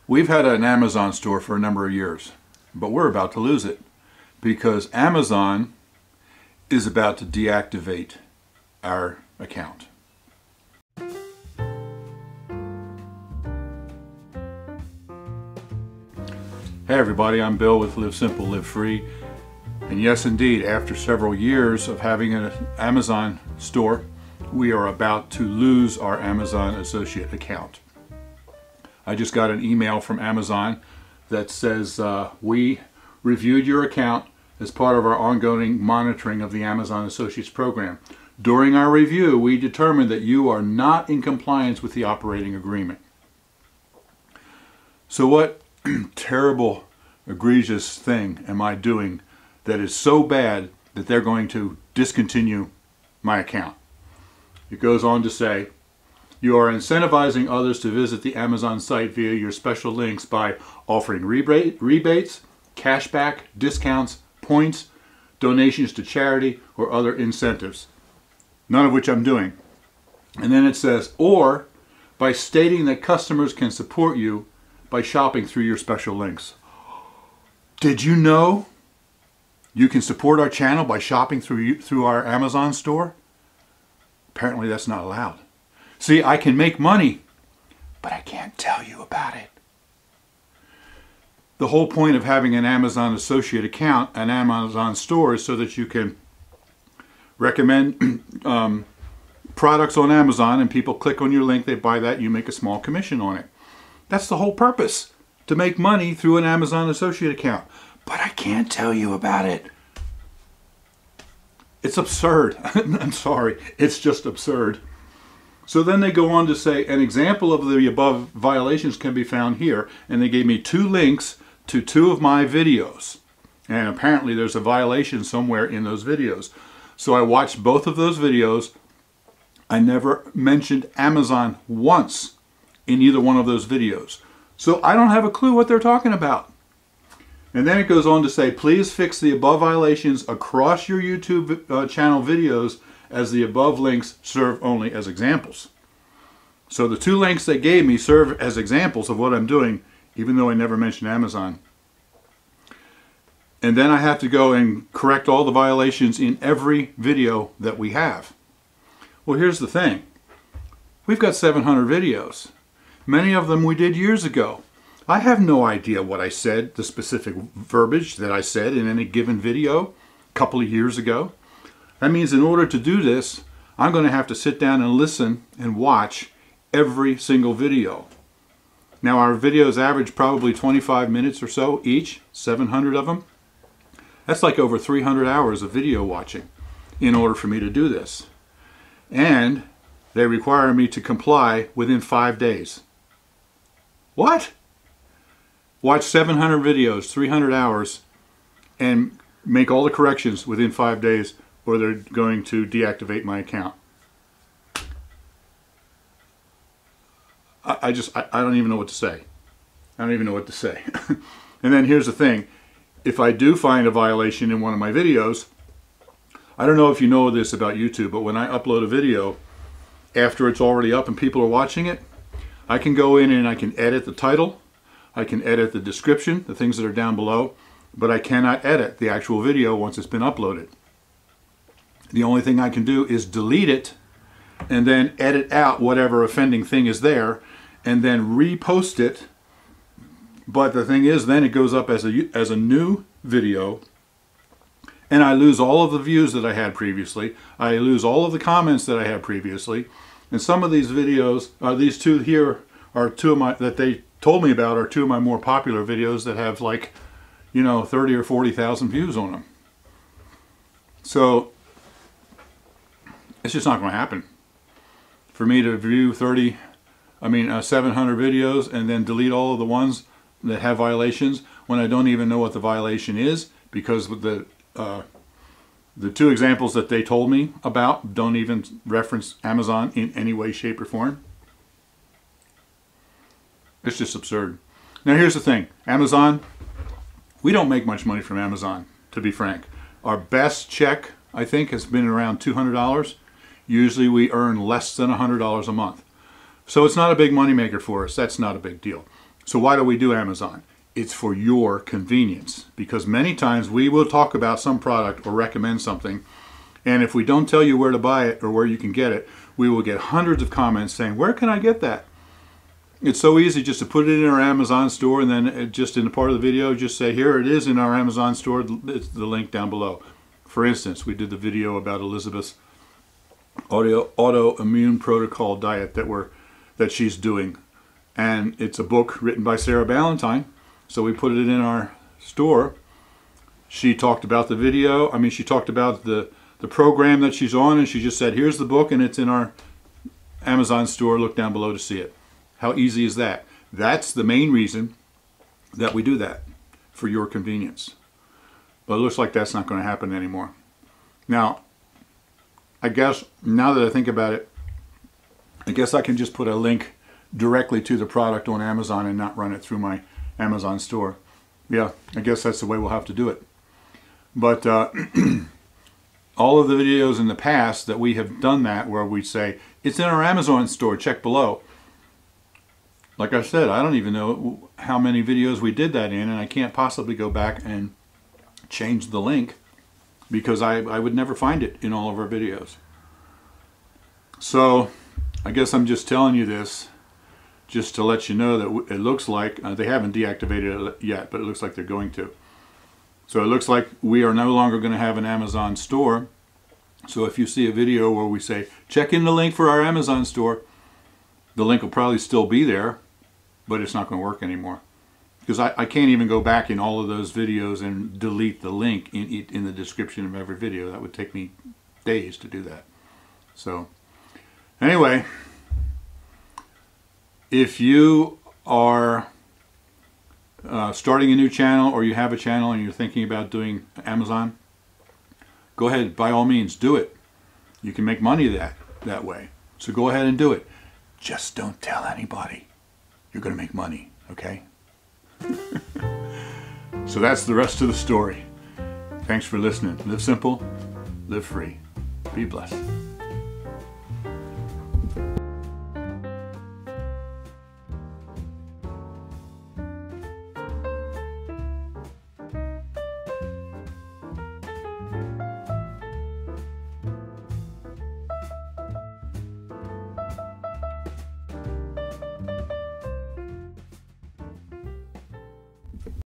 We've had an Amazon store for a number of years, but we're about to lose it because Amazon is about to deactivate our account. Hey everybody, I'm Bill with Live Simple, Live Free. And yes indeed, after several years of having an Amazon store, we are about to lose our Amazon associate account. I just got an email from Amazon that says we reviewed your account as part of our ongoing monitoring of the Amazon Associates program. During our review, we determined that you are not in compliance with the operating agreement. So what terrible, egregious thing am I doing that is so bad that they're going to discontinue my account? It goes on to say, you are incentivizing others to visit the Amazon site via your special links by offering rebates, cashback, discounts, points, donations to charity, or other incentives. None of which I'm doing. And then it says, or by stating that customers can support you by shopping through your special links. Did you know you can support our channel by shopping through our Amazon store? Apparently that's not allowed. See, I can make money, but I can't tell you about it. The whole point of having an Amazon associate account, an Amazon store, is so that you can recommend products on Amazon and people click on your link, they buy that, you make a small commission on it. That's the whole purpose, to make money through an Amazon associate account. But I can't tell you about it. It's absurd. I'm sorry, it's just absurd. So then they go on to say, an example of the above violations can be found here, and they gave me 2 links to 2 of my videos. And apparently there's a violation somewhere in those videos. So I watched both of those videos. I never mentioned Amazon once in either one of those videos. So I don't have a clue what they're talking about. And then it goes on to say, please fix the above violations across your YouTube channel videos, as the above links serve only as examples. So the 2 links they gave me serve as examples of what I'm doing, even though I never mentioned Amazon. And then I have to go and correct all the violations in every video that we have. Well, here's the thing. We've got 700 videos. Many of them we did years ago. I have no idea what I said, the specific verbiage that I said in any given video a couple of years ago. That means in order to do this, I'm going to have to sit down and listen and watch every single video. Now our videos average probably 25 minutes or so each, 700 of them. That's like over 300 hours of video watching in order for me to do this. And they require me to comply within 5 days. What? Watch 700 videos, 300 hours, and make all the corrections within 5 days, or they're going to deactivate my account. I don't even know what to say. I don't even know what to say. And then here's the thing. If I do find a violation in one of my videos, I don't know if you know this about YouTube, but when I upload a video, after it's already up and people are watching it, I can go in and I can edit the title, I can edit the description, the things that are down below, but I cannot edit the actual video once it's been uploaded. The only thing I can do is delete it and then edit out whatever offending thing is there and then repost it. But the thing is, then it goes up as a new video, and I lose all of the views that I had previously. I lose all of the comments that I had previously. And some of these videos, these 2 here are 2 of my, that they told me about, are 2 of my more popular videos that have like, 30 or 40,000 views on them. So it's just not going to happen for me to view 700 videos and then delete all of the ones that have violations when I don't even know what the violation is, because the 2 examples that they told me about don't even reference Amazon in any way, shape, or form. It's just absurd. Now here's the thing. Amazon, we don't make much money from Amazon, to be frank. Our best check, I think, has been around $200. Usually we earn less than $100 a month. So it's not a big moneymaker for us. That's not a big deal. So why do we do Amazon? It's for your convenience, because many times we will talk about some product or recommend something, and if we don't tell you where to buy it or where you can get it, we will get hundreds of comments saying, where can I get that? It's so easy just to put it in our Amazon store, and then just in the part of the video, just say, here it is in our Amazon store. It's the link down below. For instance, we did the video about Elizabeth's autoimmune protocol diet that she's doing. And it's a book written by Sarah Ballantyne. So we put it in our store. She talked about the video. I mean, she talked about the program that she's on, and she just said, here's the book, and it's in our Amazon store. Look down below to see it. How easy is that? That's the main reason that we do that, for your convenience. But it looks like that's not going to happen anymore. Now, I guess, now that I think about it, I guess I can just put a link directly to the product on Amazon and not run it through my Amazon store. Yeah, I guess that's the way we'll have to do it. But all of the videos in the past that we have done that, where we say, it's in our Amazon store, check below. Like I said, I don't even know how many videos we did that in, and I can't possibly go back and change the link, because I would never find it in all of our videos. So I guess I'm just telling you this just to let you know that it looks like they haven't deactivated it yet, but it looks like they're going to. So it looks like we are no longer going to have an Amazon store. So if you see a video where we say, check in the link for our Amazon store, the link will probably still be there, but it's not going to work anymore. Because I can't even go back in all of those videos and delete the link in the description of every video. That would take me days to do that. So anyway, if you are starting a new channel, or you have a channel and you're thinking about doing Amazon, go ahead, by all means, do it. You can make money that way. So go ahead and do it. Just don't tell anybody. You're going to make money, okay? So that's the rest of the story. Thanks for listening. Live simple, live free. Be blessed.